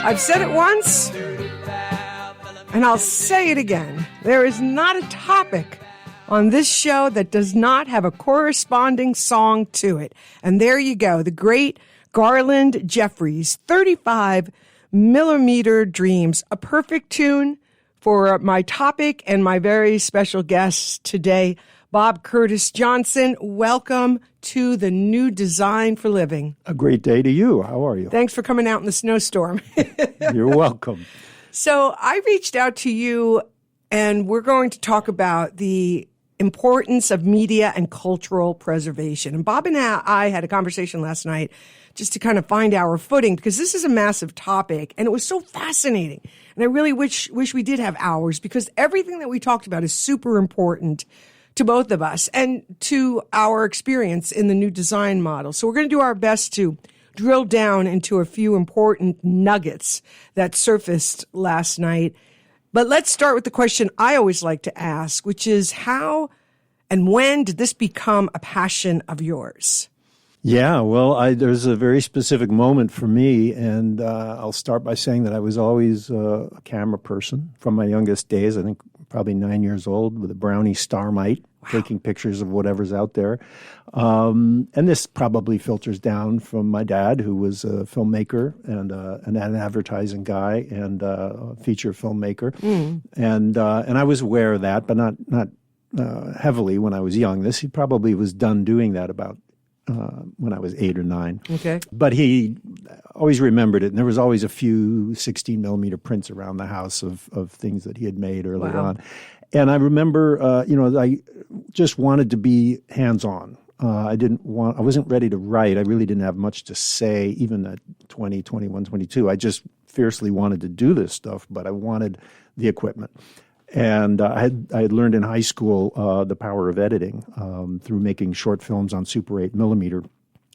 I've said it once, and I'll say it again. There is not a topic on this show that does not have a corresponding song to it. And there you go, the great Garland Jeffries, 35 Millimeter Dreams, a perfect tune for my topic and my very special guest today, Bob Curtis Johnson. Welcome to the New Design for Living. A great day to you. How are you? Thanks for coming out in the snowstorm. You're welcome. So I reached out to you, and we're going to talk about the importance of media and cultural preservation. And Bob and I had a conversation last night just to kind of find our footing, because this is a massive topic, and it was so fascinating. And I really wish we did have hours, because everything that we talked about is super important to both of us and to our experience in the new design model. So we're going to do our best to drill down into a few important nuggets that surfaced last night. But let's start with the question I always like to ask, which is how and when did this become a passion of yours? Yeah, well, there's a very specific moment for me, and I'll start by saying that I was always a camera person from my youngest days. I think probably 9 years old with a Brownie Starmite, taking pictures of whatever's out there. And this probably filters down from my dad, who was a filmmaker and an advertising guy and a feature filmmaker. And I was aware of that, but not heavily when I was young. He probably was done doing that about when I was 8 or 9. Okay. But he always remembered it, and there was always a few 16 millimeter prints around the house of things that he had made earlier on. And I remember, I just wanted to be hands-on. I wasn't ready to write. I really didn't have much to say, even at 20, 21, 22. I just fiercely wanted to do this stuff, but I wanted the equipment. And I had learned in high school the power of editing through making short films on Super 8 millimeter.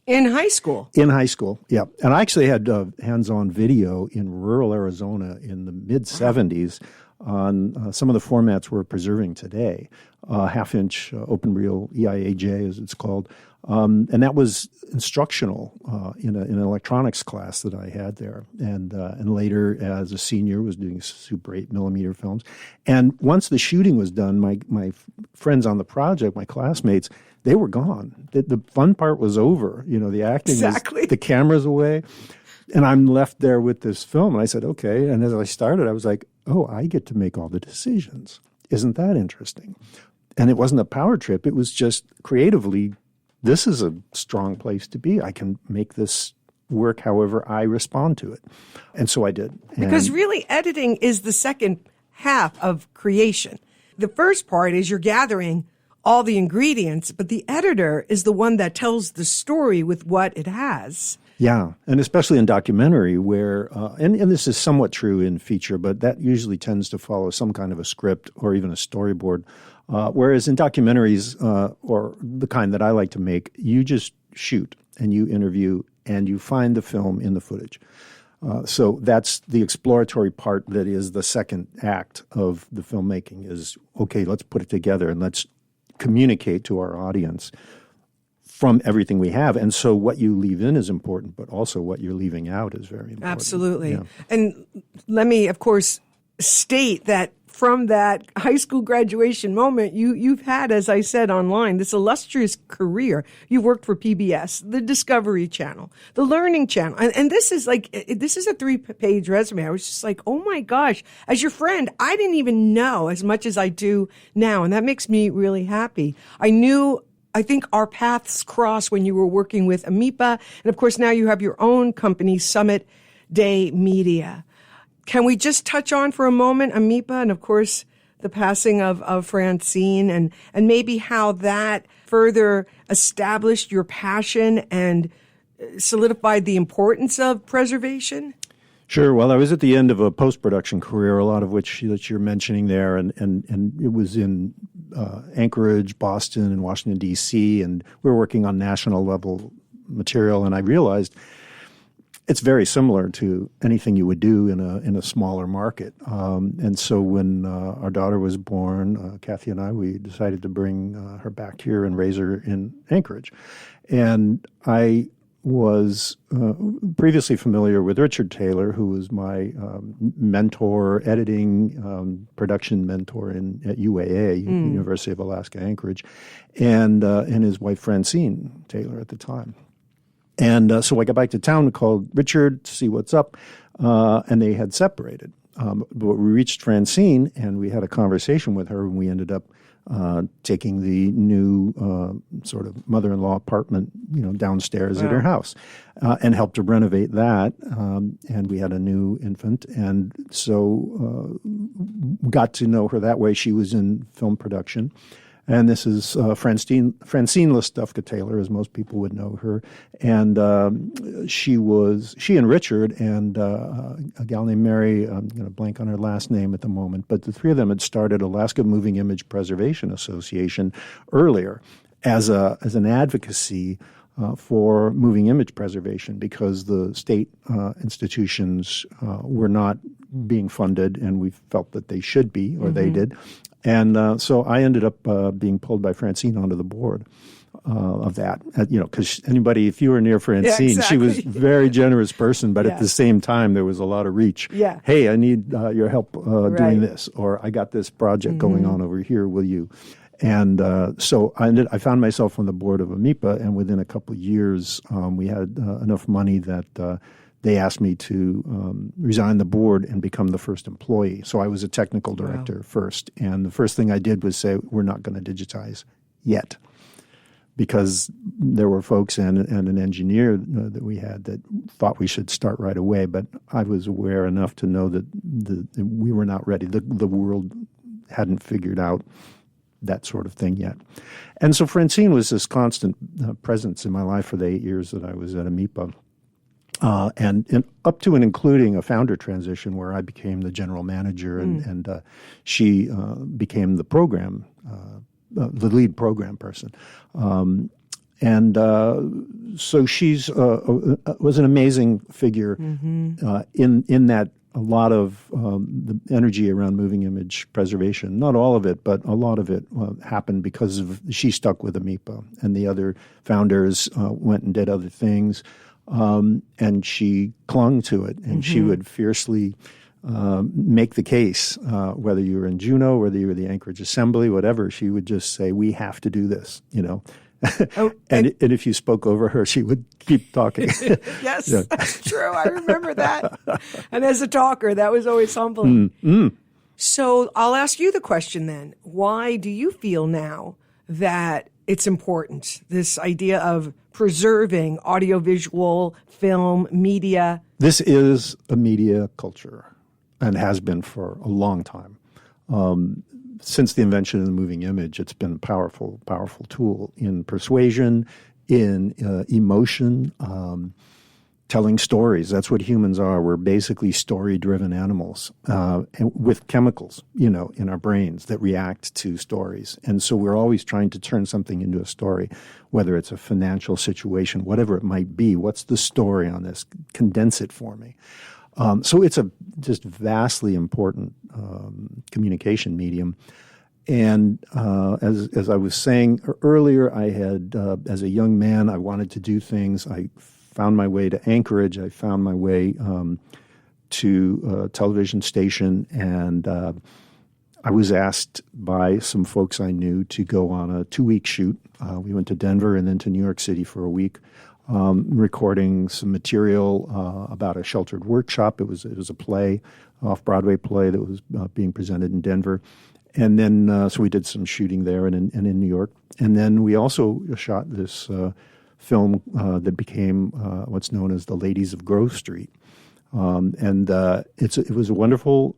In high school? In high school, yeah. And I actually had hands-on video in rural Arizona in the mid-'70s on some of the formats we're preserving today, half-inch open reel EIAJ, as it's called. And that was instructional in an electronics class that I had there. And later, as a senior, was doing Super 8 millimeter films. And once the shooting was done, my friends on the project, my classmates, they were gone. The fun part was over. The acting was, the camera's away. And I'm left there with this film. And I said, okay. And as I started, I was like, oh, I get to make all the decisions. Isn't that interesting? And it wasn't a power trip. It was just creatively, this is a strong place to be. I can make this work however I respond to it. And so I did. Because really editing is the second half of creation. The first part is you're gathering all the ingredients, but the editor is the one that tells the story with what it has. Yeah, and especially in documentary where, and this is somewhat true in feature, but that usually tends to follow some kind of a script or even a storyboard. Whereas in documentaries, or the kind that I like to make, you just shoot and you interview and you find the film in the footage. So that's the exploratory part that is the second act of the filmmaking is, okay, let's put it together and let's communicate to our audience from everything we have. And so what you leave in is important, but also what you're leaving out is very important. Absolutely. Yeah. And let me, of course, state that from that high school graduation moment, you've had, as I said online, this illustrious career. You've worked for PBS, the Discovery Channel, the Learning Channel. And this is a 3-page resume. I was just like, oh my gosh, as your friend, I didn't even know as much as I do now. And that makes me really happy. I think our paths crossed when you were working with AMIPA. And of course, now you have your own company, Summit Day Media. Can we just touch on for a moment AMIPA and, of course, the passing of Francine and maybe how that further established your passion and solidified the importance of preservation? Sure. Well, I was at the end of a post-production career, a lot of which that you're mentioning there, and it was in Anchorage, Boston, and Washington, D.C., and we were working on national level material, and I realized it's very similar to anything you would do in a smaller market. And so when our daughter was born, Kathy and I, we decided to bring her back here and raise her in Anchorage. And I was previously familiar with Richard Taylor, who was my mentor, editing, production mentor at UAA, University of Alaska Anchorage, and his wife Francine Taylor at the time. And so I got back to town and called Richard to see what's up, and they had separated. But we reached Francine, and we had a conversation with her, and we ended up taking the new sort of mother-in-law apartment, downstairs at her house, and helped to renovate that. And we had a new infant, and so got to know her that way. She was in film production. And this is Francine Listufka Taylor, as most people would know her. And she and Richard and a gal named Mary, I'm going to blank on her last name at the moment, but the three of them had started Alaska Moving Image Preservation Association earlier as an advocacy for moving image preservation, because the state institutions were not being funded, and we felt that they should be, or they did. And so I ended up being pulled by Francine onto the board of that. Because if you were near Francine, she was a very generous person, but at the same time, there was a lot of reach. Yeah. Hey, I need your help doing this, or I got this project going on over here. Will you? And so I found myself on the board of AMIPA, and within a couple of years, we had enough money that they asked me to resign the board and become the first employee. So I was a technical director first. And the first thing I did was say, we're not going to digitize yet. Because there were folks and an engineer that we had that thought we should start right away. But I was aware enough to know that we were not ready. The world hadn't figured out that sort of thing yet. And so Francine was this constant presence in my life for the 8 years that I was at AMIPA. And up to and including a founder transition where I became the general manager and she became the program, the lead program person. So she's was an amazing figure in that a lot of the energy around moving image preservation, not all of it, but a lot of it happened because she stuck with AMIPA, and the other founders went and did other things. And she clung to it, and she would fiercely make the case, whether you were in Juneau, whether you were the Anchorage Assembly, whatever. She would just say, "We have to do this," and if you spoke over her, she would keep talking. Yes, that's true. I remember that. And as a talker, that was always humbling. So I'll ask you the question then. Why do you feel now that it's important, this idea of preserving audiovisual, film, media? This is a media culture and has been for a long time. Since the invention of the moving image, it's been a powerful, powerful tool in persuasion, in emotion, telling stories. That's what humans are. We're basically story-driven animals with chemicals, in our brains that react to stories. And so we're always trying to turn something into a story, whether it's a financial situation, whatever it might be. What's the story on this? Condense it for me. So it's a just vastly important communication medium. And as I was saying earlier, I had, as a young man, I wanted to do things. I found my way to Anchorage. I found my way to a television station, and I was asked by some folks I knew to go on a 2-week shoot. We went to Denver and then to New York City for a week, recording some material about a sheltered workshop. It was a play, off-Broadway play that was being presented in Denver. And then, so we did some shooting there and in New York. And then we also shot this film that became what's known as The Ladies of Grove Street. It was a wonderful,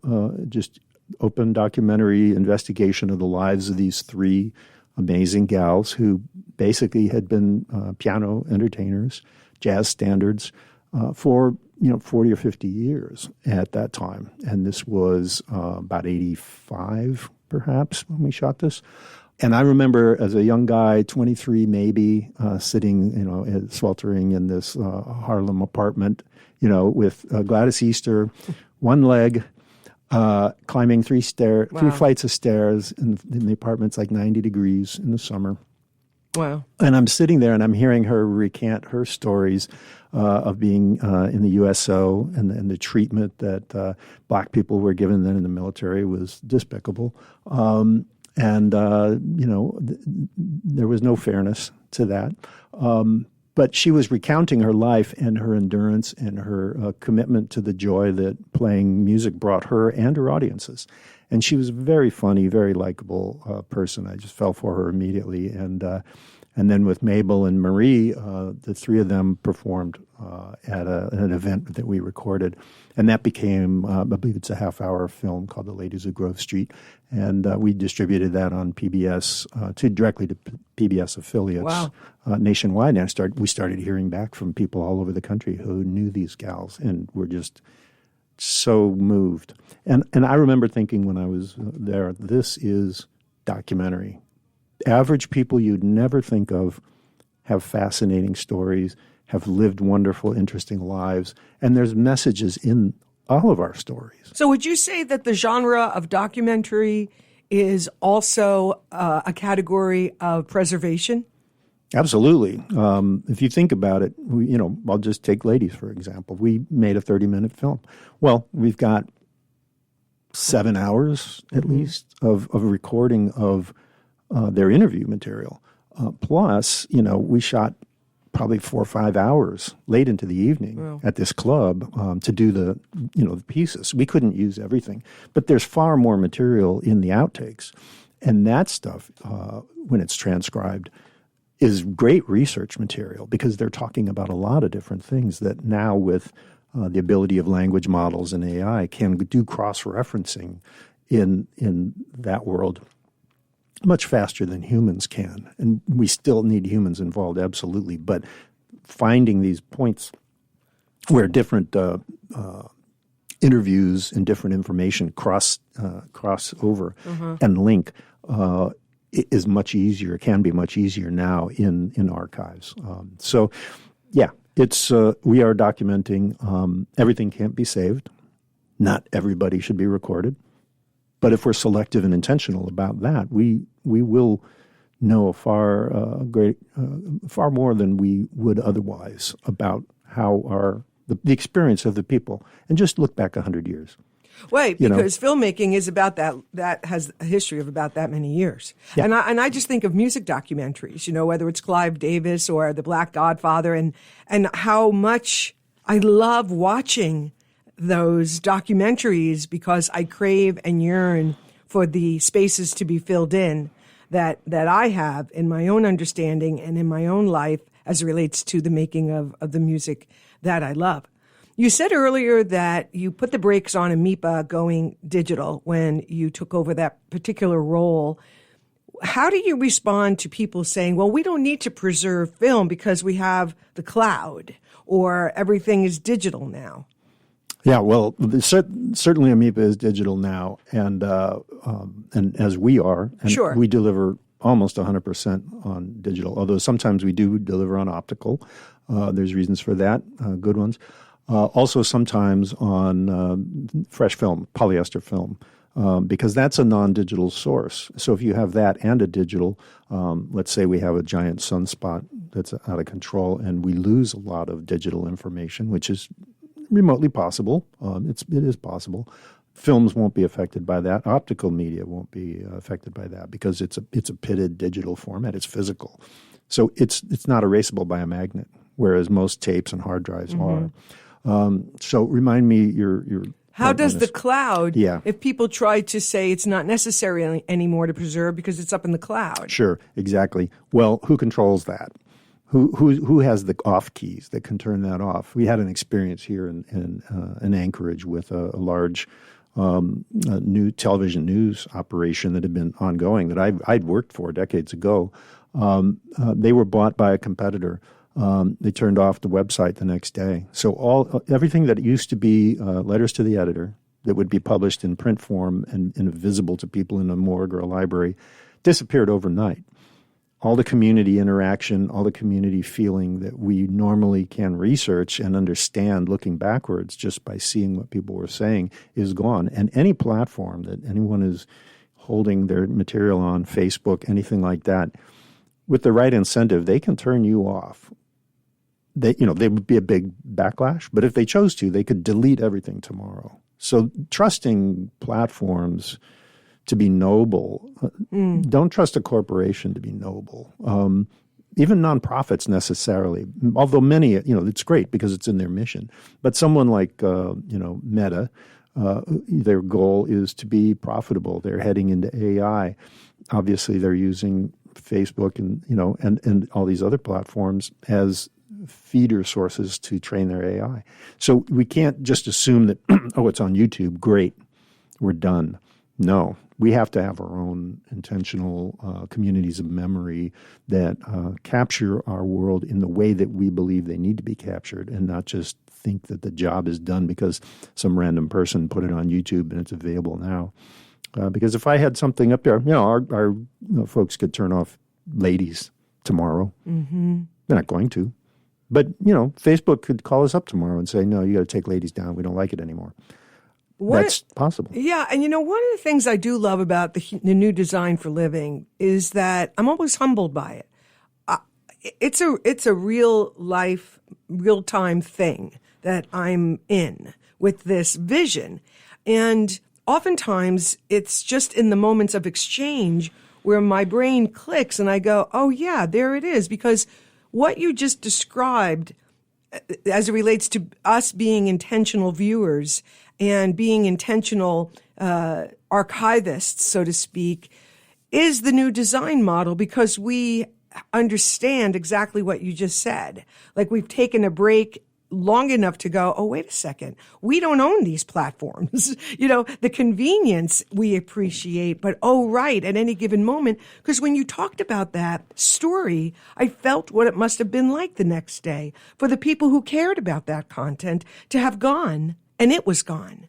just open documentary investigation of the lives of these three amazing gals who basically had been piano entertainers, jazz standards, for 40 or 50 years at that time. And this was about 85, perhaps, when we shot this. And I remember as a young guy, 23 maybe, sitting, sweltering in this Harlem apartment, with Gladys Easter, one leg, climbing three flights of stairs, and the apartment's like 90 degrees in the summer. Wow. And I'm sitting there and I'm hearing her recant her stories of being in the USO and the treatment that black people were given then in the military was despicable. There was no fairness to that. But she was recounting her life and her endurance and her commitment to the joy that playing music brought her and her audiences. And she was a very funny, very likable person. I just fell for her immediately. And then with Mabel and Marie, the three of them performed at an event that we recorded. And that became, I believe it's a half-hour film called The Ladies of Grove Street. And we distributed that on PBS, directly to PBS affiliates nationwide. And we started hearing back from people all over the country who knew these gals and were just so moved. And I remember thinking when I was there, this is documentary. Average people you'd never think of have fascinating stories, have lived wonderful, interesting lives, and there's messages in all of our stories. So would you say that the genre of documentary is also a category of preservation? Absolutely. If you think about it, I'll just take Ladies, for example. We made a 30-minute film. Well, we've got 7 hours at least of recording of their interview material. Plus, we shot probably 4 or 5 hours late into the evening at this club to do the pieces. We couldn't use everything, but there's far more material in the outtakes. And that stuff, when it's transcribed, is great research material because they're talking about a lot of different things that now with the ability of language models and AI can do cross-referencing in that world much faster than humans can. And we still need humans involved, absolutely. But finding these points where different interviews and different information cross over and link is much easier, can be much easier now in archives. We are documenting. Everything can't be saved. Not everybody should be recorded. But if we're selective and intentional about that, we will know far more than we would otherwise about how the experience of the people. And just look back 100 years. Right, because filmmaking is about that has a history of about that many years. Yeah. And I just think of music documentaries, whether it's Clive Davis or The Black Godfather, and how much I love watching those documentaries because I crave and yearn for the spaces to be filled in that I have in my own understanding and in my own life as it relates to the making of the music that I love. You said earlier that you put the brakes on AMIPA going digital when you took over that particular role. How do you respond to people saying, well, we don't need to preserve film because we have the cloud or everything is digital now? Yeah, well, certainly AMIPA is digital now, and as we are, and we deliver almost 100% on digital, although sometimes we do deliver on optical. There's reasons for that, good ones. Also sometimes on fresh film, polyester film, because that's a non-digital source. So if you have that and a digital, let's say we have a giant sunspot that's out of control and we lose a lot of digital information, which is remotely possible. It is possible. Films won't be affected by that. Optical media won't be affected by that because it's a pitted digital format. It's physical. So it's not erasable by a magnet, whereas most tapes and hard drives are. So remind me your how does the cloud, if people try to say it's not necessary anymore to preserve because it's up in the cloud? Sure, exactly. Well, who controls that? Who has the off keys that can turn that off? We had an experience here in Anchorage with a large new television news operation that had been ongoing that I'd worked for decades ago. They were bought by a competitor. They turned off the website the next day. So everything that used to be letters to the editor that would be published in print form and visible to people in a morgue or a library disappeared overnight. All the community interaction, all the community feeling that we normally can research and understand looking backwards just by seeing what people were saying is gone. And any platform that anyone is holding their material on, Facebook, anything like that, with the right incentive, they can turn you off. They would be a big backlash, but if they chose to, they could delete everything tomorrow. So trusting platforms to be noble, don't trust a corporation to be noble. Even nonprofits necessarily, although many, it's great because it's in their mission. But someone like, Meta, their goal is to be profitable. They're heading into AI. Obviously, they're using Facebook and all these other platforms as feeder sources to train their AI. So we can't just assume that, it's on YouTube, great, we're done. No, we have to have our own intentional communities of memory that capture our world in the way that we believe they need to be captured, and not just think that the job is done because some random person put it on YouTube and it's available now. Because if I had something up there, our folks could turn off ladies tomorrow. Mm-hmm. They're not going to. But, Facebook could call us up tomorrow and say, no, you got to take ladies down. We don't like it anymore. That's possible. Yeah. And, one of the things I do love about the new design for living is that I'm always humbled by it. It's a real life, real time thing that I'm in with this vision. And oftentimes it's just in the moments of exchange where my brain clicks and I go, oh, yeah, there it is. Because what you just described as it relates to us being intentional viewers and being intentional archivists, so to speak, is the new design model, because we understand exactly what you just said. Like, we've taken a break long enough to go, oh, wait a second, we don't own these platforms. The convenience we appreciate, but right, at any given moment, because when you talked about that story, I felt what it must have been like the next day for the people who cared about that content to have gone, and it was gone,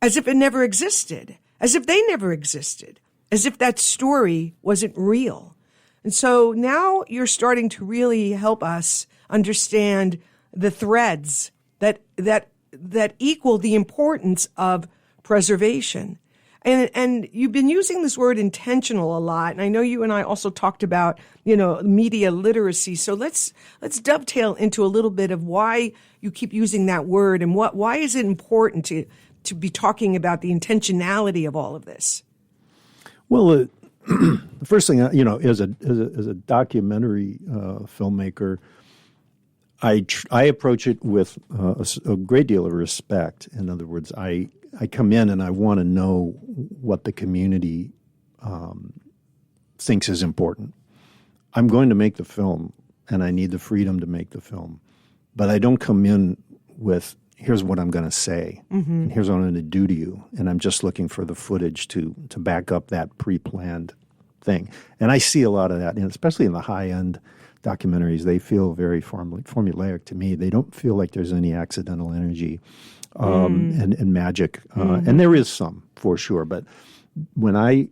as if it never existed, as if they never existed, as if that story wasn't real. And so now you're starting to really help us understand the threads that equal the importance of preservation. And you've been using this word intentional a lot. And I know you and I also talked about, media literacy. So let's dovetail into a little bit of why you keep using that word and why is it important to be talking about the intentionality of all of this? Well, the first thing, as a documentary filmmaker, I approach it with a great deal of respect. In other words, I come in and I want to know what the community thinks is important. I'm going to make the film, and I need the freedom to make the film. But I don't come in with, here's what I'm going to say, and here's what I'm going to do to you, and I'm just looking for the footage to back up that pre-planned thing. And I see a lot of that, and especially in the high-end documentaries, they feel very formulaic to me. They don't feel like there's any accidental energy and magic. And there is some, for sure. But when I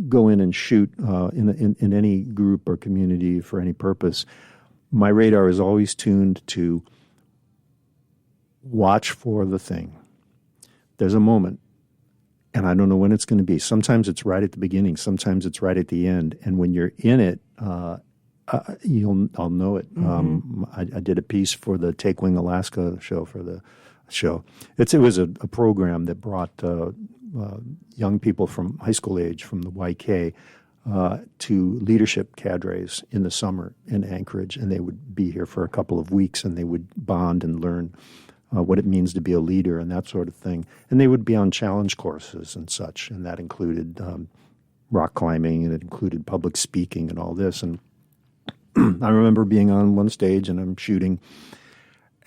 go in and shoot in any group or community for any purpose, my radar is always tuned to watch for the thing. There's a moment, and I don't know when it's going to be. Sometimes it's right at the beginning. Sometimes it's right at the end. And when you're in it, I'll know it. I did a piece for the Take Wing Alaska show for the show. It was a program that brought young people from high school age from the YK to leadership cadres in the summer in Anchorage, and they would be here for a couple of weeks, and they would bond and learn what it means to be a leader and that sort of thing. And they would be on challenge courses and such, and that included rock climbing, and it included public speaking and all this. And I remember being on one stage and I'm shooting,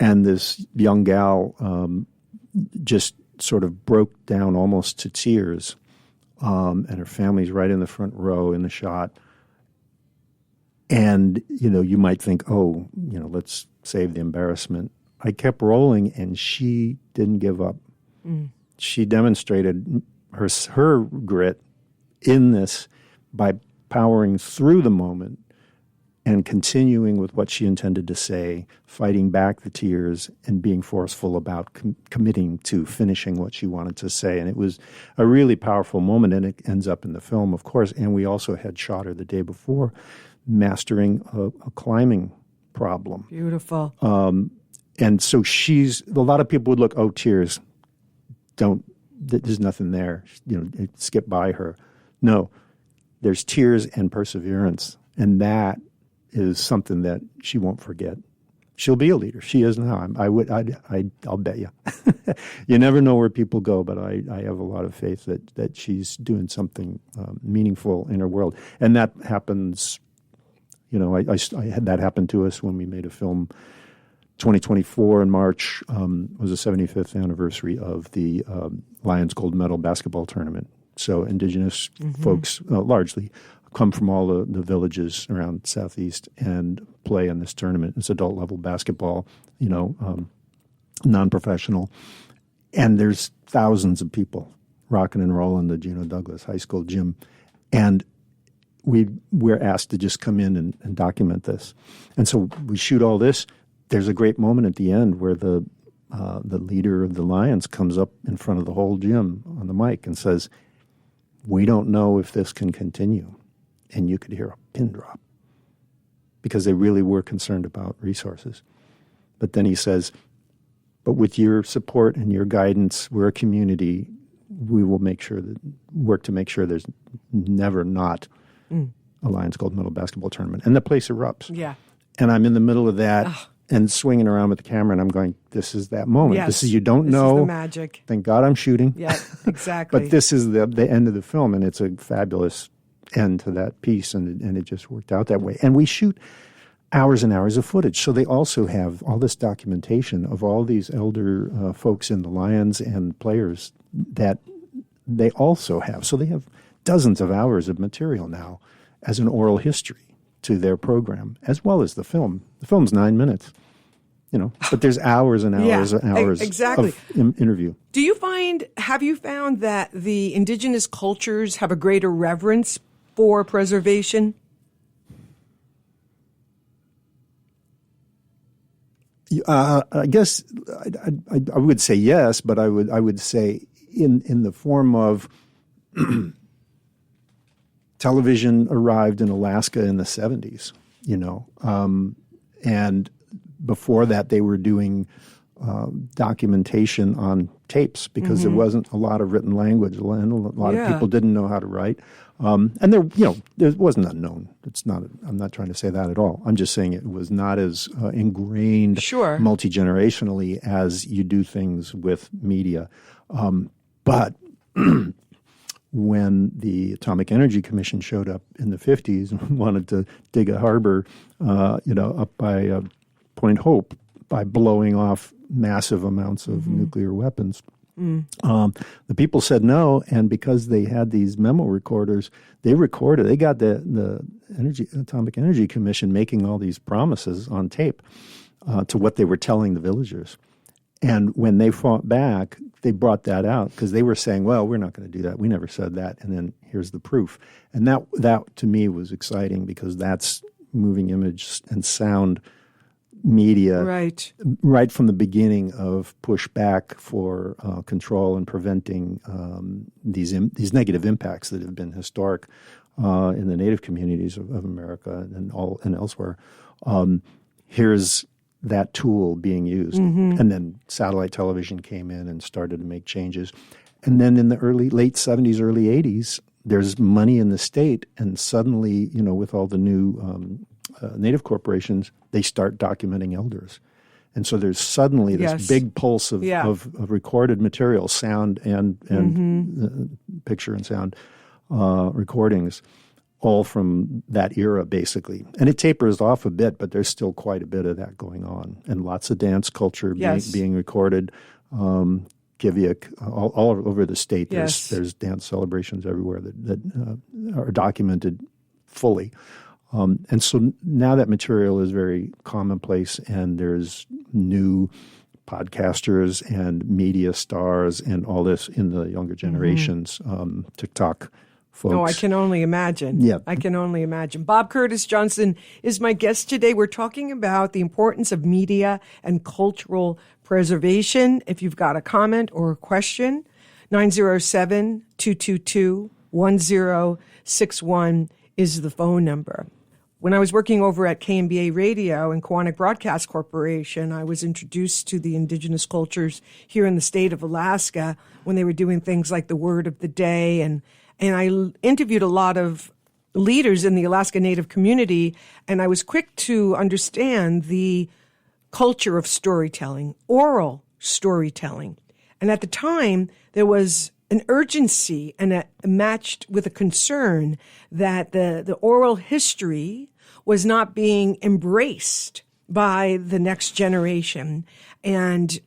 and this young gal just sort of broke down almost to tears, and her family's right in the front row in the shot. And, you might think, let's save the embarrassment. I kept rolling, and she didn't give up. She demonstrated her grit in this by powering through the moment and continuing with what she intended to say, fighting back the tears and being forceful about committing to finishing what she wanted to say. And it was a really powerful moment, and it ends up in the film, of course. And we also had shot her the day before mastering a climbing problem. Beautiful. And so a lot of people would look, oh, tears, there's nothing there, skip by her. No, there's tears and perseverance. And that is something that she won't forget. She'll be a leader. She is now. I'll bet you. You never know where people go, but I have a lot of faith that she's doing something meaningful in her world. And that happens, I had that happen to us when we made a film. 2024 in March was the 75th anniversary of the Lions Gold Medal basketball tournament. So indigenous folks largely come from all the villages around Southeast and play in this tournament. It's adult level basketball, non-professional. And there's thousands of people rocking and rolling the Gino Douglas High School gym. And we're asked to just come in and document this. And so we shoot all this. There's a great moment at the end where the leader of the Lions comes up in front of the whole gym on the mic and says, "We don't know if this can continue." And you could hear a pin drop because they really were concerned about resources. But then he says, "But with your support and your guidance, we're a community. We will work to make sure there's never not a Lions Gold Medal basketball tournament." And the place erupts. Yeah. And I'm in the middle of that. And swinging around with the camera, and I'm going, this is that moment. Yes. This is, you don't know. This is the magic. Thank God I'm shooting. Yeah, exactly. But this is the end of the film, and it's a fabulous end to that piece, and it just worked out that way. And we shoot hours and hours of footage. So they also have all this documentation of all these elder folks in the Lions and players that they also have. So they have dozens of hours of material now as an oral history to their program, as well as the film. The film's 9 minutes, but there's hours and hours and hours exactly. of interview. Have you found that the indigenous cultures have a greater reverence for preservation? I guess I would say yes, but I would say in the form of television arrived in Alaska in the 70s, and before that they were doing documentation on tapes because there wasn't a lot of written language, and a lot of people didn't know how to write. And there wasn't unknown. I'm not trying to say that at all. I'm just saying it was not as ingrained multi-generationally as you do things with media. But when the Atomic Energy Commission showed up in the 50s and wanted to dig a harbor, up by Point Hope by blowing off massive amounts of nuclear weapons, the people said no, and because they had these memo recorders, they recorded. They got the Atomic Energy Commission making all these promises on tape to what they were telling the villagers. And when they fought back, they brought that out because they were saying, well, we're not going to do that. We never said that. And then here's the proof. And that to me was exciting because that's moving image and sound media right from the beginning of pushback for control and preventing these negative impacts that have been historic in the Native communities of America and elsewhere. Here's that tool being used. And then satellite television came in and started to make changes. And then in the late 70s, early 80s, there's money in the state, and suddenly, with all the new Native corporations, they start documenting elders. And so there's suddenly this big pulse of recorded material, sound and picture and sound recordings, all from that era, basically. And it tapers off a bit, but there's still quite a bit of that going on. And lots of dance culture being recorded. Kiviak, all over the state, there's dance celebrations everywhere that are documented fully. And so now that material is very commonplace, and there's new podcasters and media stars and all this in the younger generations, TikTok folks. Oh, I can only imagine. Yeah. I can only imagine. Bob Curtis Johnson is my guest today. We're talking about the importance of media and cultural preservation. If you've got a comment or a question, 907-222-1061 is the phone number. When I was working over at KMBA Radio and Quantic Broadcast Corporation, I was introduced to the indigenous cultures here in the state of Alaska when they were doing things like the Word of the Day. And I interviewed a lot of leaders in the Alaska Native community, and I was quick to understand the culture of storytelling, oral storytelling. And at the time, there was an urgency and matched with a concern that the oral history was not being embraced by the next generation. And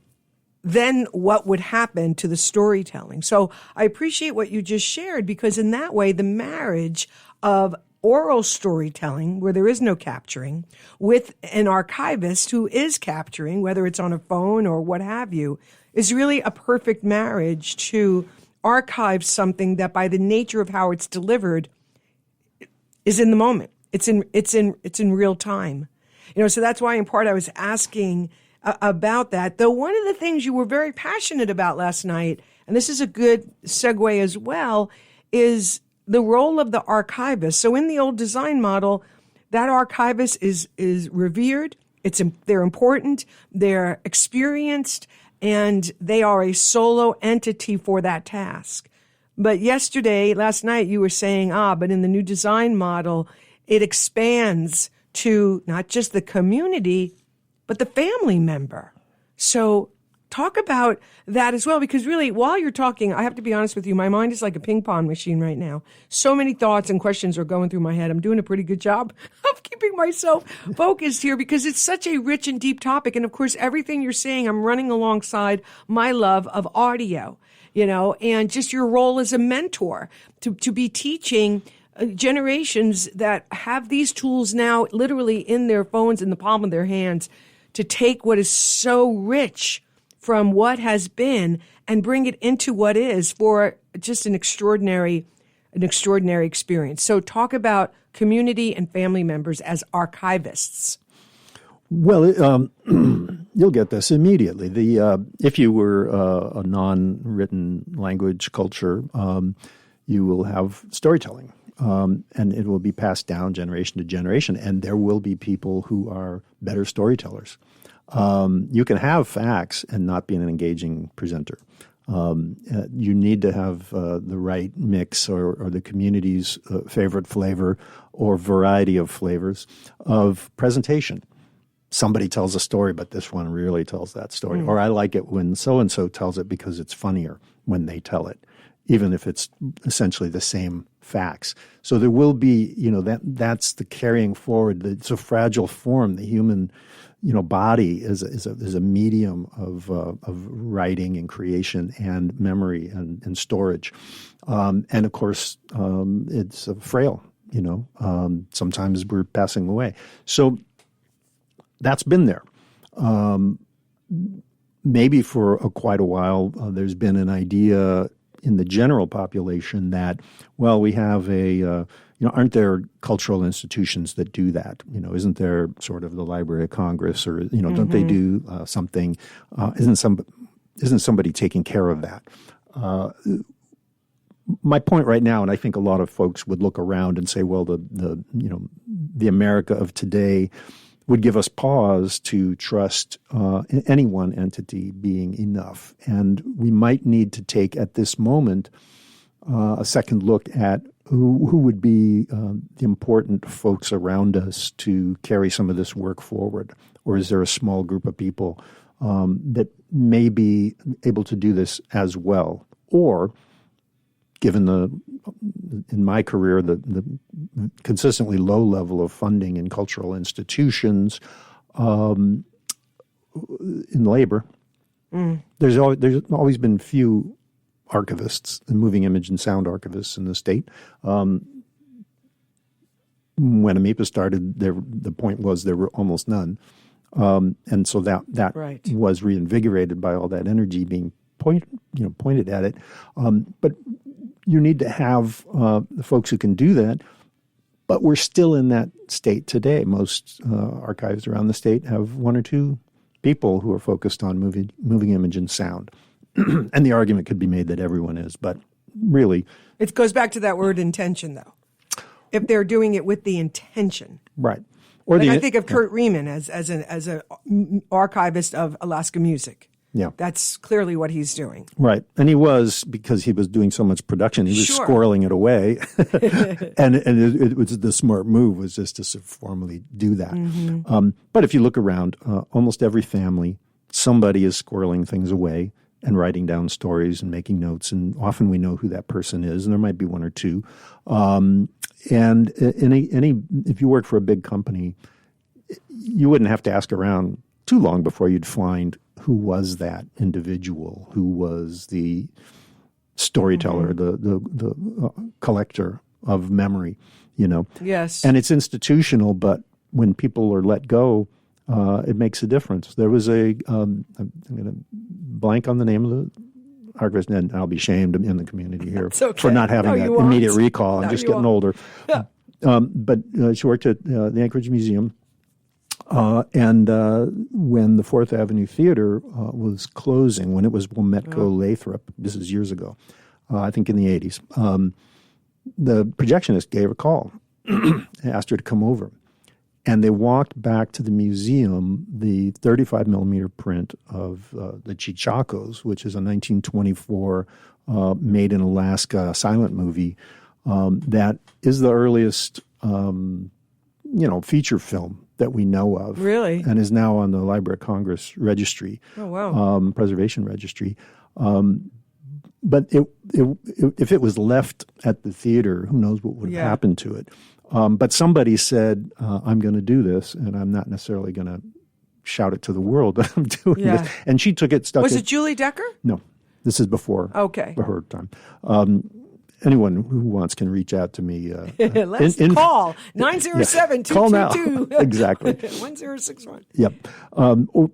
then what would happen to the storytelling? So I appreciate what you just shared, because in that way, the marriage of oral storytelling, where there is no capturing, with an archivist who is capturing, whether it's on a phone or what have you, is really a perfect marriage to archive something that by the nature of how it's delivered is in the moment. It's in real time. So that's why in part I was asking about that. Though one of the things you were very passionate about last night, and this is a good segue as well, is the role of the archivist. So in the old design model, that archivist is revered. They're important. They're experienced. And they are a solo entity for that task. But last night, you were saying, but in the new design model, it expands to not just the community, but the family member. So talk about that as well, because really, while you're talking, I have to be honest with you, my mind is like a ping pong machine right now. So many thoughts and questions are going through my head. I'm doing a pretty good job of keeping myself focused here, because it's such a rich and deep topic. And of course, everything you're saying, I'm running alongside my love of audio, and just your role as a mentor to be teaching generations that have these tools now literally in their phones, in the palm of their hands, to take what is so rich from what has been and bring it into what is for just an extraordinary experience. So talk about community and family members as archivists. Well, you'll get this immediately. If you were a non-written language culture, you will have storytelling, and it will be passed down generation to generation, and there will be people who are better storytellers. You can have facts and not be an engaging presenter. You need to have the right mix or the community's favorite flavor or variety of flavors of presentation. Somebody tells a story, but this one really tells that story. Or I like it when so-and-so tells it because it's funnier when they tell it, even if it's essentially the same facts. So there will be, that's the carrying forward. It's a fragile form. The human body is a medium of writing and creation and memory and storage, and of course it's frail. Sometimes we're passing away. So that's been there. Maybe for quite a while, there's been an idea in the general population that, well, we have aren't there cultural institutions that do that? Isn't there sort of the Library of Congress, or don't they do something? Isn't somebody taking care of that? My point right now, and I think a lot of folks would look around and say, well, the America of today would give us pause to trust any one entity being enough, and we might need to take at this moment a second look at who would be the important folks around us to carry some of this work forward? Or is there a small group of people that may be able to do this as well? Or, given in my career, the consistently low level of funding in cultural institutions, in labor, there's always been few archivists and moving image and sound archivists in the state. When AMIPA started, the point was there were almost none. And so that right. was reinvigorated by all that energy being pointed at it. But you need to have the folks who can do that. But we're still in that state today. Most archives around the state have one or two people who are focused on moving image and sound. And the argument could be made that everyone is, but really... It goes back to that word intention, though. if they're doing it with the intention. Right. Or Like I think of Kurt Riemann as an archivist of Alaska music. Yeah. That's clearly what he's doing. Right. And he was, because he was doing so much production, he was Sure. squirreling it away. and it was the smart move was just to sort of formally do that. Mm-hmm. But if you look around, almost every family, somebody is squirreling things away and writing down stories and making notes. And often we know who that person is, and there might be one or two. And if you work for a big company, you wouldn't have to ask around too long before you'd find who was that individual, who was the storyteller, the collector of memory, Yes. And it's institutional, but when people are let go, it makes a difference. There was I'm going to blank on the name of the archivist, and I'll be shamed in the community here It's okay. for not having that immediate recall. I'm No, just you getting won't. older. But she worked at the Anchorage Museum. And when the Fourth Avenue Theater was closing, when it was Wilmetco Lathrop, this is years ago, I think in the 80s, the projectionist gave her a call, asked her to come over. And they walked back to the museum, the 35 millimeter print of the Chichacos, which is a 1924 made in Alaska silent movie that is the earliest, feature film that we know of. Really? And is now on the Library of Congress registry. Oh, wow. Preservation registry. But if it was left at the theater, who knows what would have happened to it. But somebody said, I'm going to do this, and I'm not necessarily going to shout it to the world that I'm doing this. And she took it, stuck Was it Julie Decker? No, this is before her time. Anyone who wants can reach out to me. Let's call 907-222. Call now. Exactly. 1061. Yep.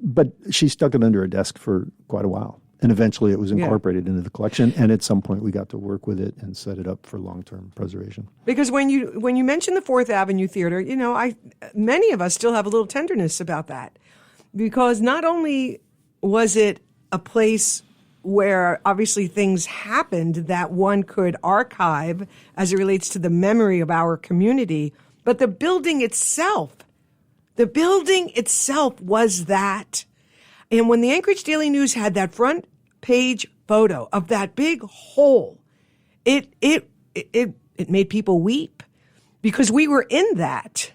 But she stuck it under a desk for quite a while. And eventually it was incorporated into the collection. And at some point we got to work with it and set it up for long-term preservation. Because when you mention the Fourth Avenue Theater, many of us still have a little tenderness about that. Because not only was it a place where obviously things happened that one could archive as it relates to the memory of our community, but the building itself was that. And when the Anchorage Daily News had that front page photo of that big hole, it made people weep because we were in that.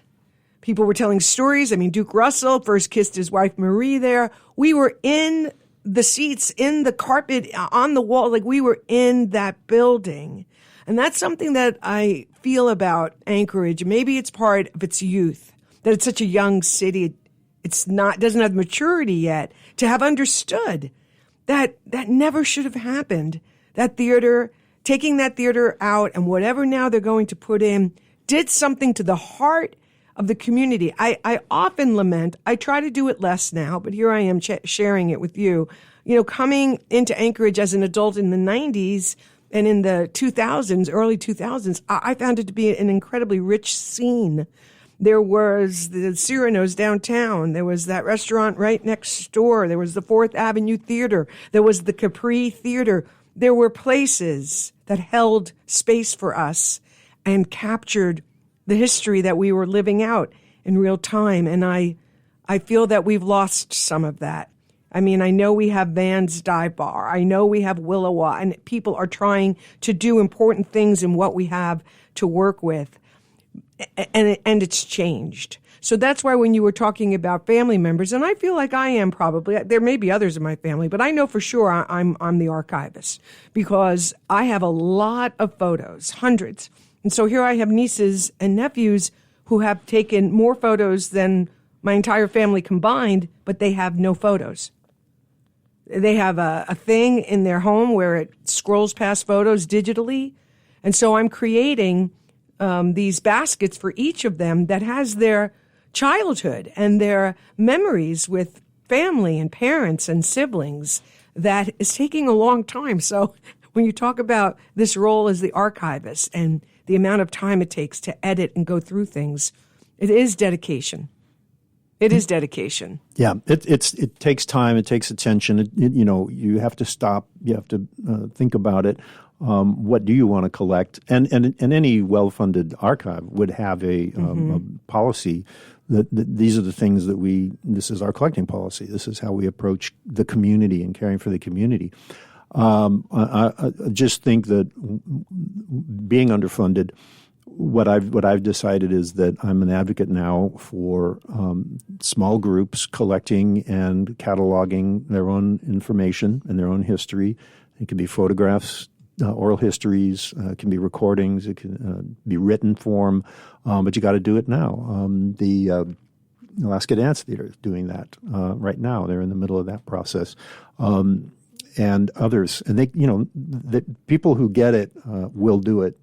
People were telling stories. I mean, Duke Russell first kissed his wife Marie there. We were in the seats, in the carpet, on the wall, like we were in that building. And that's something that I feel about Anchorage. Maybe it's part of its youth, that it's such a young city. Doesn't have maturity yet to have understood that never should have happened. That theater, taking that theater out and whatever now they're going to put in, did something to the heart of the community. I often lament, I try to do it less now, but here I am sharing it with you. Coming into Anchorage as an adult in the 90s and in the 2000s, early 2000s, I found it to be an incredibly rich scene. There was the Cyrano's downtown. There was that restaurant right next door. There was the Fourth Avenue Theater. There was the Capri Theater. There were places that held space for us and captured the history that we were living out in real time. And I feel that we've lost some of that. I mean, I know we have Van's Dive Bar. I know we have Willowa, and people are trying to do important things in what we have to work with. And it's changed. So that's why when you were talking about family members, and I feel like I am probably, there may be others in my family, but I know for sure I'm the archivist because I have a lot of photos, hundreds. And so here I have nieces and nephews who have taken more photos than my entire family combined, but they have no photos. They have a thing in their home where it scrolls past photos digitally. And so I'm creating these baskets for each of them that has their childhood and their memories with family and parents and siblings that is taking a long time. So when you talk about this role as the archivist and the amount of time it takes to edit and go through things, it is dedication. It is dedication. Yeah, it takes time. It takes attention. You have to stop. You have to think about it. What do you want to collect? And any well-funded archive would have a policy that these are the things that this is our collecting policy. This is how we approach the community and caring for the community. I just think that being underfunded, what I've decided is that I'm an advocate now for small groups collecting and cataloging their own information and their own history. It can be photographs, oral histories, it can be recordings, it can be written form, but you got to do it now. The Alaska Dance Theater is doing that right now. They're in the middle of that process. And others, and the people who get it will do it.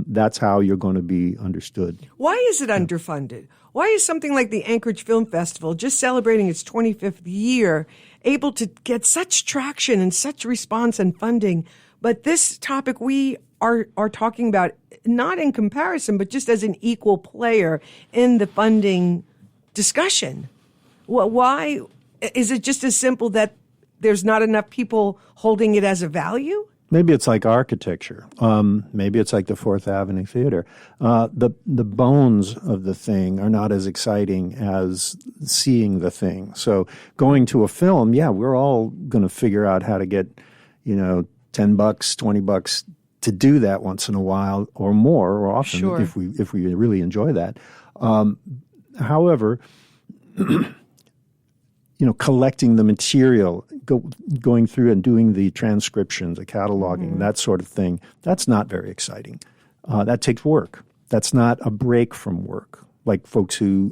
That's how you're going to be understood. Why is it underfunded? Why is something like the Anchorage Film Festival, just celebrating its 25th year, able to get such traction and such response and funding? But this topic we are talking about, not in comparison, but just as an equal player in the funding discussion. Why? Is it just as simple that there's not enough people holding it as a value? Maybe it's like architecture. Maybe it's like the Fourth Avenue Theater. The bones of the thing are not as exciting as seeing the thing. So going to a film, we're all going to figure out how to get, $10, $20 to do that once in a while or more or often if we really enjoy that. However, collecting the material, going through and doing the transcriptions, the cataloging, that sort of thing, that's not very exciting. That takes work. That's not a break from work. Like folks who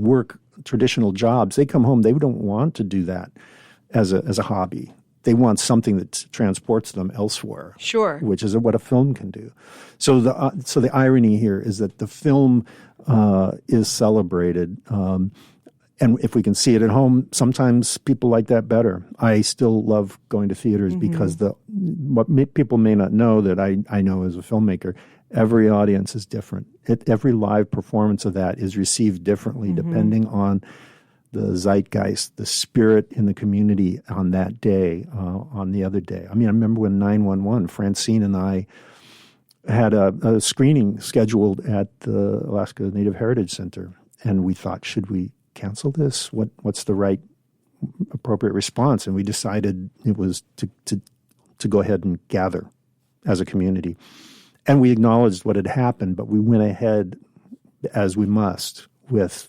work traditional jobs, they come home, they don't want to do that as a hobby. They want something that transports them elsewhere. Sure. Which is what a film can do. So the irony here is that the film is celebrated. And if we can see it at home, sometimes people like that better. I still love going to theaters because what people may not know that I know as a filmmaker, every audience is different. Every live performance of that is received differently depending on the zeitgeist, the spirit in the community on that day, on the other day. I mean, I remember when 911, Francine and I had a screening scheduled at the Alaska Native Heritage Center, and we thought, should we cancel this? What's the right appropriate response? And we decided it was to go ahead and gather as a community. And we acknowledged what had happened, but we went ahead as we must with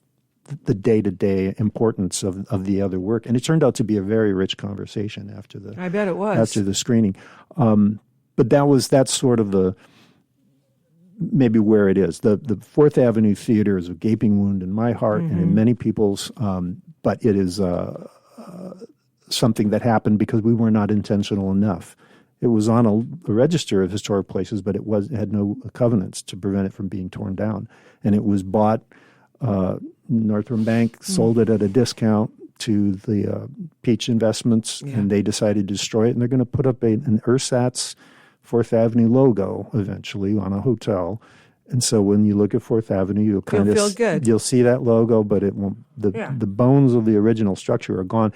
the day-to-day importance of the other work. And it turned out to be a very rich conversation after I bet it was. After the screening. But that's sort of maybe where it is. The Fourth Avenue Theater is a gaping wound in my heart and in many people's, but it is something that happened because we were not intentional enough. It was on a register of historic places, but it had no covenants to prevent it from being torn down. And it was bought, Northern Bank sold it at a discount to the Peach Investments, and they decided to destroy it. And they're going to put up an ersatz Fourth Avenue logo eventually on a hotel. And so when you look at Fourth Avenue, you'll feel good. You'll see that logo, but it won't. The bones of the original structure are gone.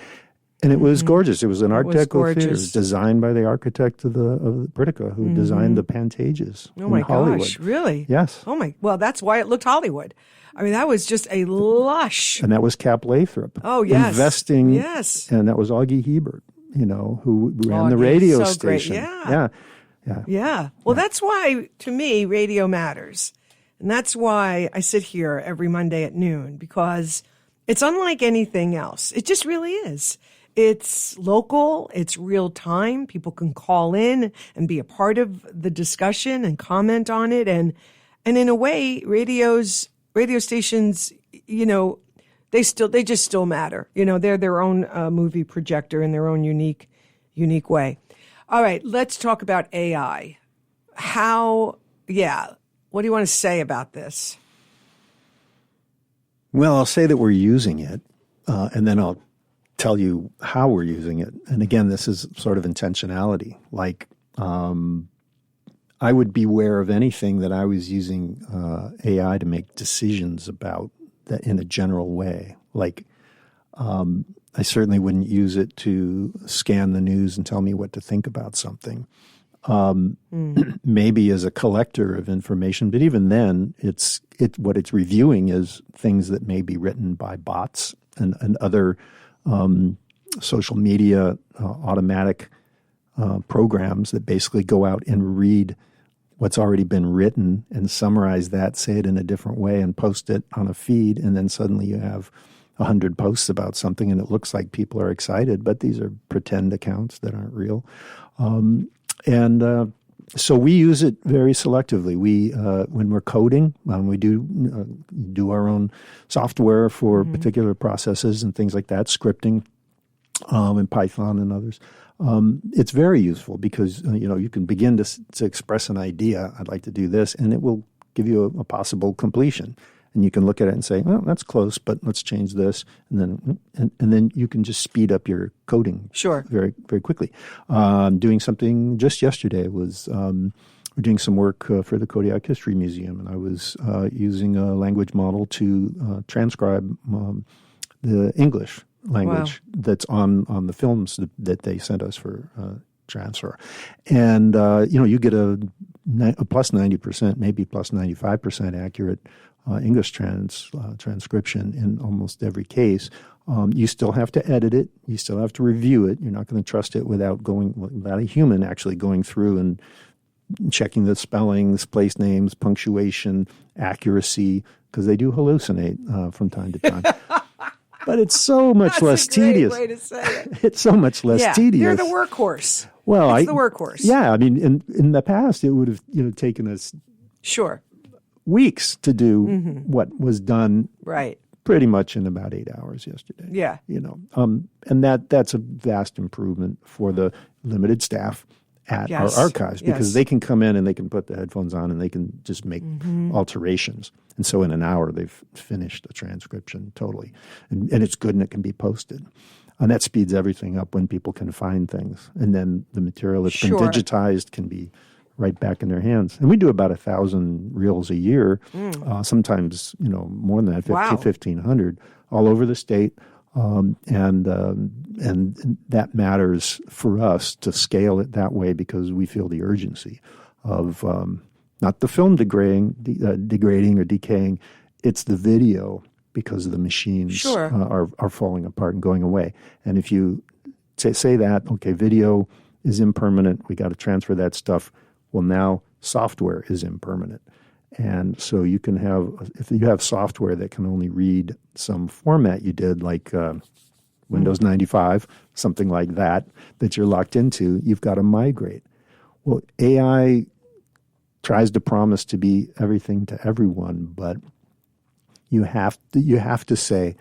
And it was gorgeous. It was an Art Deco theater. It was designed by the architect of Britica, who designed the Pantages in Hollywood. Gosh, really? Yes. Oh my! Well, that's why it looked Hollywood. I mean, that was just a lush. And that was Cap Lathrop. Oh yes, investing. Yes. And that was Augie Hebert, who ran the radio station. Great. Yeah. Well, that's why, to me, radio matters. And that's why I sit here every Monday at noon, because it's unlike anything else. It just really is. It's local. It's real time. People can call in and be a part of the discussion and comment on it. And in a way, radio stations, they just still matter. They're their own movie projector in their own unique way. All right, let's talk about AI. What do you want to say about this? Well, I'll say that we're using it, and then I'll tell you how we're using it. And again, this is sort of intentionality. Like, I would beware of anything that I was using AI to make decisions about that in a general way. Like, I certainly wouldn't use it to scan the news and tell me what to think about something. maybe as a collector of information, but even then, what it's reviewing is things that may be written by bots and other social media automatic programs that basically go out and read what's already been written and summarize that, say it in a different way, and post it on a feed, and then suddenly you have 100 posts about something, and it looks like people are excited, but these are pretend accounts that aren't real. So we use it very selectively. We, when we're coding, we do our own software for particular processes and things like that, scripting in Python and others. It's very useful because you can begin to express an idea. I'd like to do this, and it will give you a possible completion. And you can look at it and say, "Well, that's close, but let's change this," and then you can just speed up your coding very very quickly. Doing something just yesterday was we're doing some work for the Kodiak History Museum, and I was using a language model to transcribe the English language that's on the films that they sent us for transfer. And you get a plus 90%, maybe plus 95% accurate English transcription in almost every case. You still have to edit it. You still have to review it. You're not going to trust it without a human actually going through and checking the spellings, place names, punctuation, accuracy, because they do hallucinate from time to time. But it's so much less tedious. That's a great way to say it. It's so much less tedious. They're the workhorse. Well, it's the workhorse. Yeah, I mean, in the past, it would have taken us weeks to do what was done pretty much in about 8 hours yesterday. Yeah. And that's a vast improvement for the limited staff at our archives because they can come in and they can put the headphones on and they can just make alterations. And so in an hour, they've finished a transcription totally. And it's good and it can be posted. And that speeds everything up when people can find things. And then the material that's been digitized can be right back in their hands. And we do about 1,000 reels a year, sometimes more than that, 1,500 all over the state. And that matters for us to scale it that way because we feel the urgency of not the film degrading or decaying. It's the video because the machines are falling apart and going away. And if you say that, okay, video is impermanent, we got to transfer that stuff. Well, now software is impermanent. And so you can if you have software that can only read some format you did, like Windows 95, something like that you're locked into, you've got to migrate. Well, AI tries to promise to be everything to everyone, but you have to say,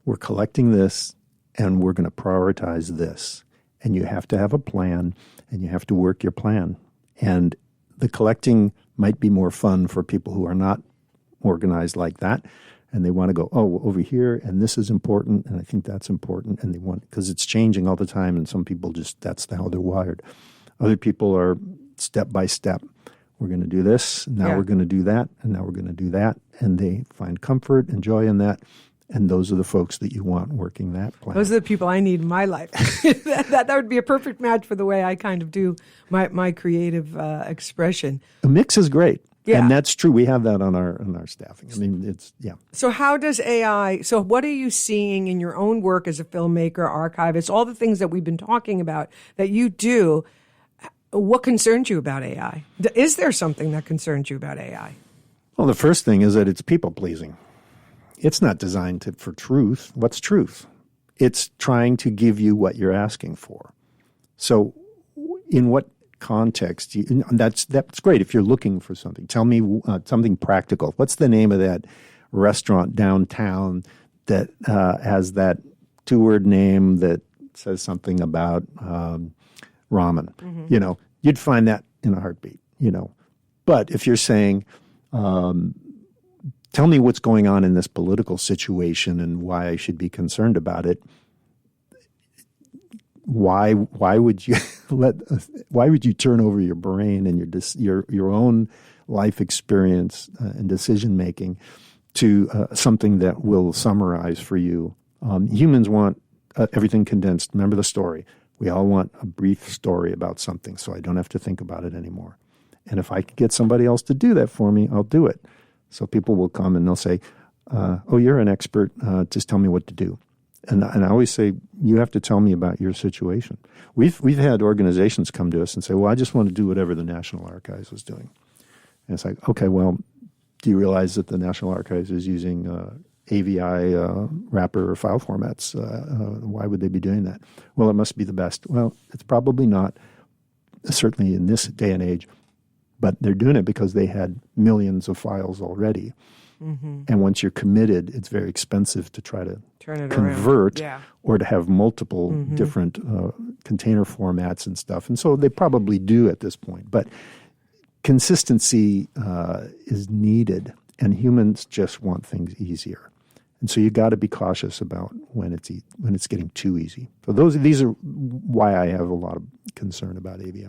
we're collecting this and we're going to prioritize this. And you have to have a plan and you have to work your plan. And the collecting might be more fun for people who are not organized like that. And they want to go, over here, and this is important, and I think that's important. And they want, because it's changing all the time, and some people that's how they're wired. Other people are step by step. We're going to do this, now we're going to do that, and now we're going to do that. And they find comfort and joy in that. And those are the folks that you want working that plan. Those are the people I need in my life. that would be a perfect match for the way I kind of do my creative expression. A mix is great. Yeah. And that's true. We have that on our staffing. I mean, So how does AI, so what are you seeing in your own work as a filmmaker, archivist, all the things that we've been talking about that you do? What concerns you about AI? Is there something that concerns you about AI? Well, the first thing is that it's people-pleasing. It's not designed for truth. What's truth? It's trying to give you what you're asking for. So in what context? That's great if you're looking for something. Tell me something practical. What's the name of that restaurant downtown that has that 2-word name that says something about ramen? Mm-hmm. You'd find that in a heartbeat. But if you're saying, tell me what's going on in this political situation and why I should be concerned about it. Why would you why would you turn over your brain and your own life experience and decision making to something that will summarize for you? Humans want everything condensed. Remember the story. We all want a brief story about something so I don't have to think about it anymore. And if I can get somebody else to do that for me, I'll do it. So people will come and they'll say, oh, you're an expert. Just tell me what to do. And I always say, you have to tell me about your situation. We've had organizations come to us and say, well, I just want to do whatever the National Archives was doing. And it's like, okay, well, do you realize that the National Archives is using AVI wrapper or file formats? Why would they be doing that? Well, it must be the best. Well, it's probably not, certainly in this day and age, but they're doing it because they had millions of files already. Mm-hmm. And once you're committed, it's very expensive to try to convert or to have multiple different container formats and stuff. And so they probably do at this point. But consistency is needed, and humans just want things easier. And so you got to be cautious about when it's getting too easy. So these are why I have a lot of concern about AVI.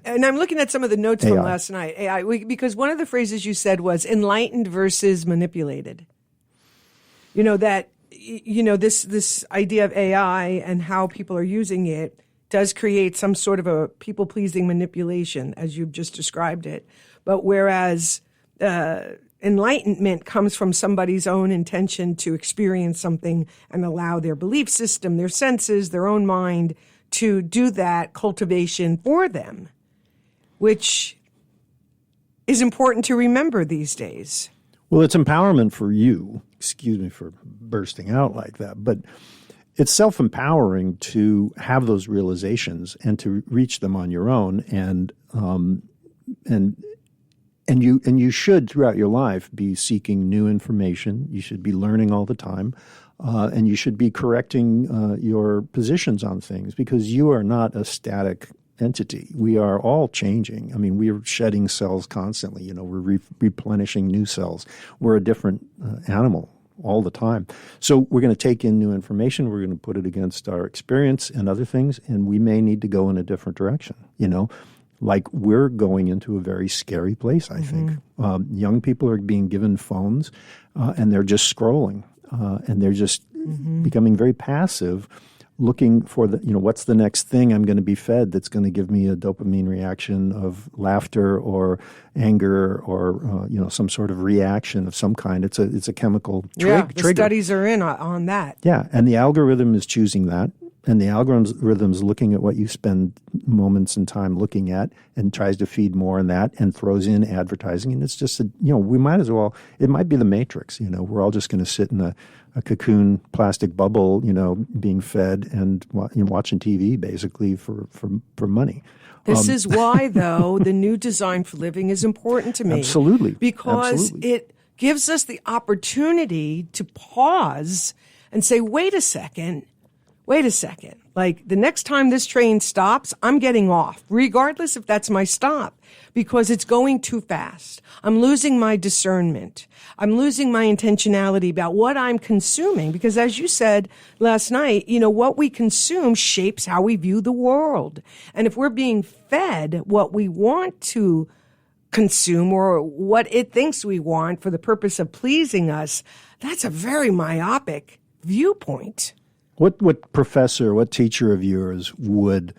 And I'm looking at some of the notes from last night, AI, because one of the phrases you said was enlightened versus manipulated. This idea of AI and how people are using it does create some sort of a people-pleasing manipulation, as you've just described it. But whereas enlightenment comes from somebody's own intention to experience something and allow their belief system, their senses, their own mind to do that cultivation for them, which is important to remember these days. Well, it's empowerment for you. Excuse me for bursting out like that, but it's self-empowering to have those realizations and to reach them on your own, and you should throughout your life be seeking new information. You should be learning all the time, and you should be correcting your positions on things, because you are not a static entity. We are all changing. I mean, we are shedding cells constantly. We're replenishing new cells. We're a different animal all the time. So we're going to take in new information. We're going to put it against our experience and other things, and we may need to go in a different direction, Like we're going into a very scary place, I think. Young people are being given phones, and they're just scrolling, and they're just becoming very passive, looking for what's the next thing I'm going to be fed that's going to give me a dopamine reaction of laughter or anger or some sort of reaction of some kind. It's a chemical trigger. The studies are in on that. Yeah, and the algorithm is choosing that. And the algorithm's looking at what you spend moments in time looking at and tries to feed more in that and throws in advertising. And it's just, we might as well, it might be the Matrix, we're all just going to sit in a cocoon plastic bubble, being fed and watching TV basically for money. This is why, though, the new design for living is important to me. Absolutely. Because it gives us the opportunity to pause and say, wait a second. Like the next time this train stops, I'm getting off, regardless if that's my stop, because it's going too fast. I'm losing my discernment. I'm losing my intentionality about what I'm consuming, because as you said last night, what we consume shapes how we view the world. And if we're being fed what we want to consume or what it thinks we want for the purpose of pleasing us, that's a very myopic viewpoint. What professor, what teacher of yours would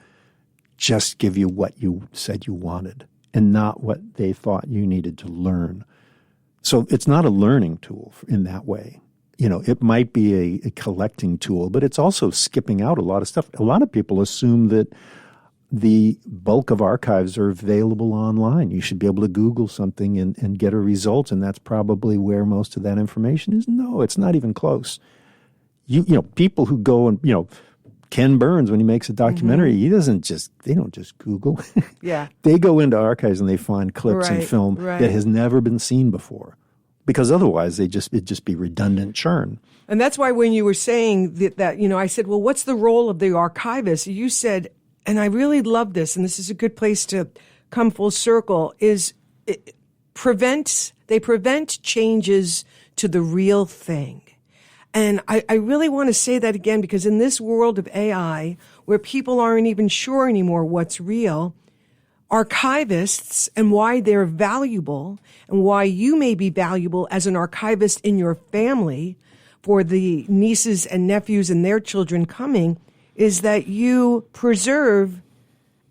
just give you what you said you wanted and not what they thought you needed to learn? So it's not a learning tool in that way. It might be a collecting tool, but it's also skipping out a lot of stuff. A lot of people assume that the bulk of archives are available online. You should be able to Google something and get a result, and that's probably where most of that information is. No, it's not even close. People who go and, Ken Burns, when he makes a documentary, they don't just Google. Yeah. They go into archives and they find clips and film that has never been seen before, because otherwise it'd just be redundant churn. And that's why when you were saying that I said, well, what's the role of the archivist? You said, and I really love this, and this is a good place to come full circle, they prevent changes to the real thing. And I really want to say that again, because in this world of AI, where people aren't even sure anymore what's real, archivists and why they're valuable and why you may be valuable as an archivist in your family for the nieces and nephews and their children coming is that you preserve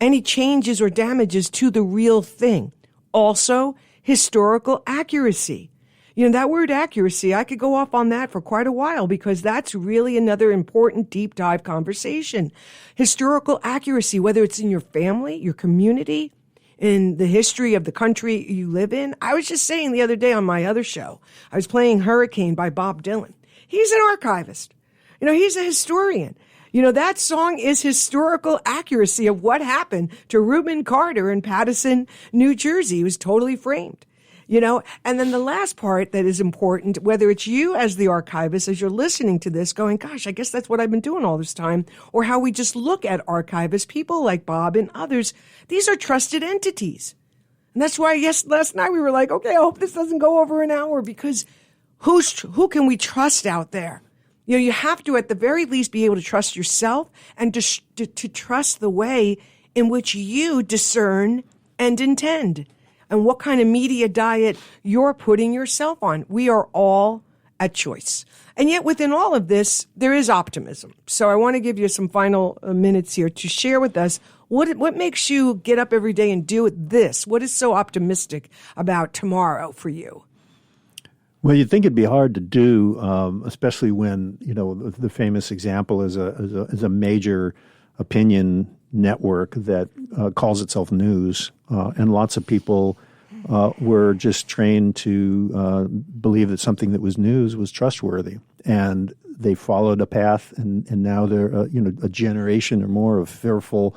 any changes or damages to the real thing. Also, historical accuracy. You know, that word accuracy, I could go off on that for quite a while because that's really another important deep dive conversation. Historical accuracy, whether it's in your family, your community, in the history of the country you live in. I was just saying the other day on my other show, I was playing Hurricane by Bob Dylan. He's an archivist. You know, he's a historian. You know, that song is historical accuracy of what happened to Reuben Carter in Paterson, New Jersey. He was totally framed. You know, and then the last part that is important, whether it's you as the archivist, as you're listening to this going, gosh, I guess that's what I've been doing all this time, or how we just look at archivists, people like Bob and others, these are trusted entities. And that's why, yes, last night we were like, okay, I hope this doesn't go over an hour because who can we trust out there? You know, you have to at the very least be able to trust yourself and to trust the way in which you discern and intend. And what kind of media diet you're putting yourself on. We are all at choice. And yet within all of this, there is optimism. So I want to give you some final minutes here to share with us what makes you get up every day and do this? What is so optimistic about tomorrow for you? Well, you'd think it'd be hard to do, especially when, you know, the famous example is a major opinion network that calls itself news, and lots of people were just trained to believe that something that was news was trustworthy, and they followed a path, and now they're a generation or more of fearful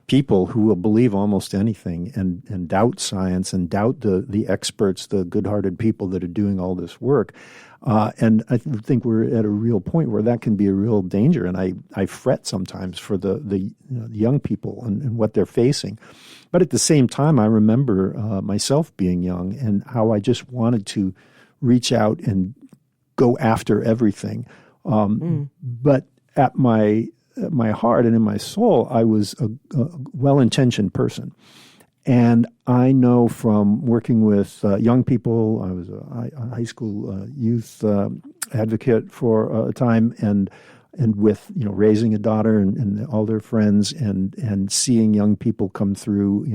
people who will believe almost anything and doubt science and doubt the experts, the good-hearted people that are doing all this work. And I think we're at a real point where that can be a real danger. And I fret sometimes for the young people and what they're facing. But at the same time, I remember myself being young and how I just wanted to reach out and go after everything. But at my heart and in my soul, I was a well-intentioned person. And I know from working with young people, I was a high school youth advocate for a time, and with raising a daughter and all their friends, and seeing young people come through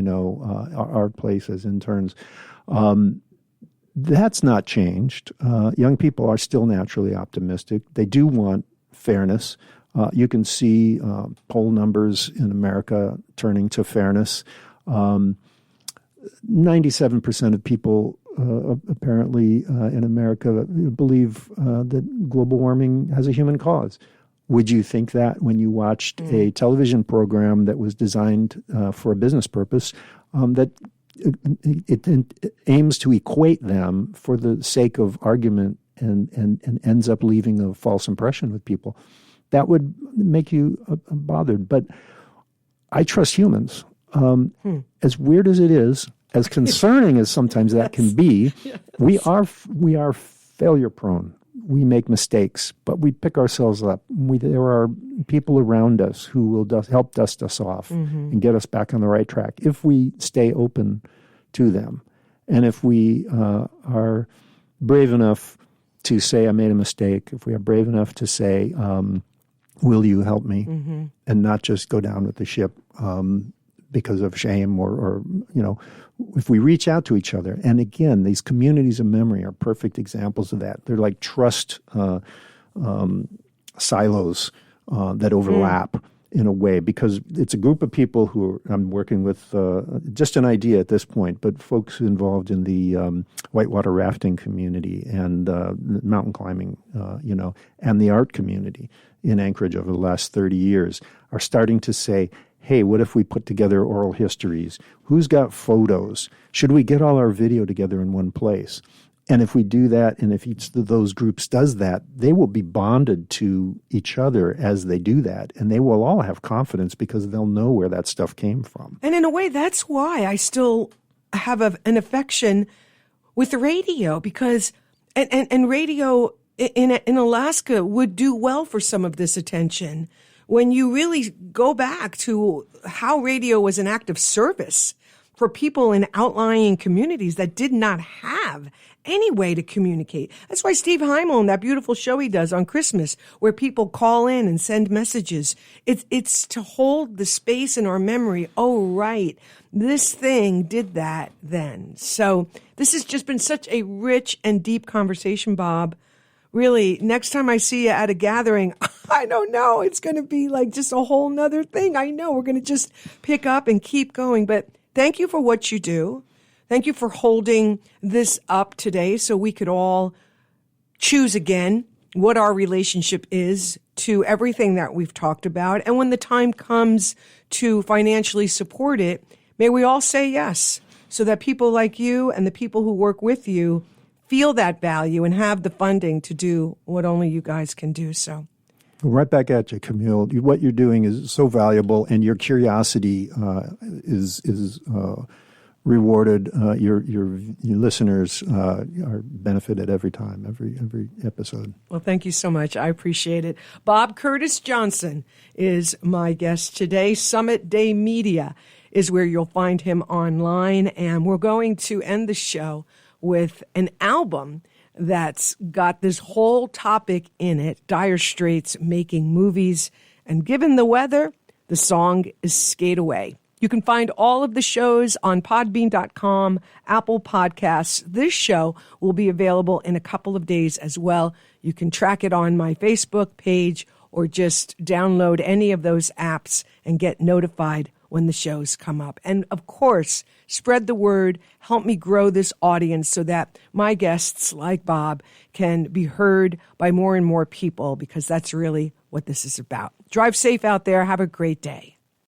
our place as interns. That's not changed. Young people are still naturally optimistic. They do want fairness. You can see poll numbers in America turning to fairness. 97% of people apparently in America believe that global warming has a human cause. Would you think that when you watched a television program that was designed for a business purpose, that it aims to equate them for the sake of argument and ends up leaving a false impression with people? That would make you bothered. But I trust humans. As weird as it is, as concerning as sometimes that can be, we are failure prone. We make mistakes, but we pick ourselves up. There are people around us who will help dust us off and get us back on the right track if we stay open to them. And if we are brave enough to say, I made a mistake, if we are brave enough to say, will you help me? And not just go down with the ship because of shame or if we reach out to each other. And again, these communities of memory are perfect examples of that. They're like trust silos that overlap in a way, because it's a group of people who I'm working with, just an idea at this point, but folks involved in the whitewater rafting community and mountain climbing, and the art community in Anchorage over the last 30 years are starting to say, hey, what if we put together oral histories? Who's got photos? Should we get all our video together in one place? And if we do that, and if each of those groups does that, they will be bonded to each other as they do that. And they will all have confidence because they'll know where that stuff came from. And in a way, that's why I still have an affection with radio, because and radio in Alaska would do well for some of this attention. When you really go back to how radio was an act of service for people in outlying communities that did not have any way to communicate. That's why Steve Heimel, that beautiful show he does on Christmas, where people call in and send messages, it's to hold the space in our memory. Oh, right, this thing did that then. So this has just been such a rich and deep conversation, Bob. Really, next time I see you at a gathering, I don't know, it's going to be like just a whole nother thing. I know we're going to just pick up and keep going. But thank you for what you do. Thank you for holding this up today so we could all choose again what our relationship is to everything that we've talked about. And when the time comes to financially support it, may we all say yes, so that people like you and the people who work with you feel that value and have the funding to do what only you guys can do. So, right back at you, Camille. What you're doing is so valuable, and your curiosity is rewarded. Your listeners are benefited every time, every episode. Well, thank you so much. I appreciate it. Bob Curtis Johnson is my guest today. Summit Day Media is where you'll find him online, and we're going to end the show with an album that's got this whole topic in it, Dire Straits making movies. And given the weather, the song is Skate Away. You can find all of the shows on podbean.com, Apple Podcasts. This show will be available in a couple of days as well. You can track it on my Facebook page or just download any of those apps and get notified when the shows come up. And of course, spread the word, help me grow this audience so that my guests like Bob can be heard by more and more people, because that's really what this is about. Drive safe out there. Have a great day.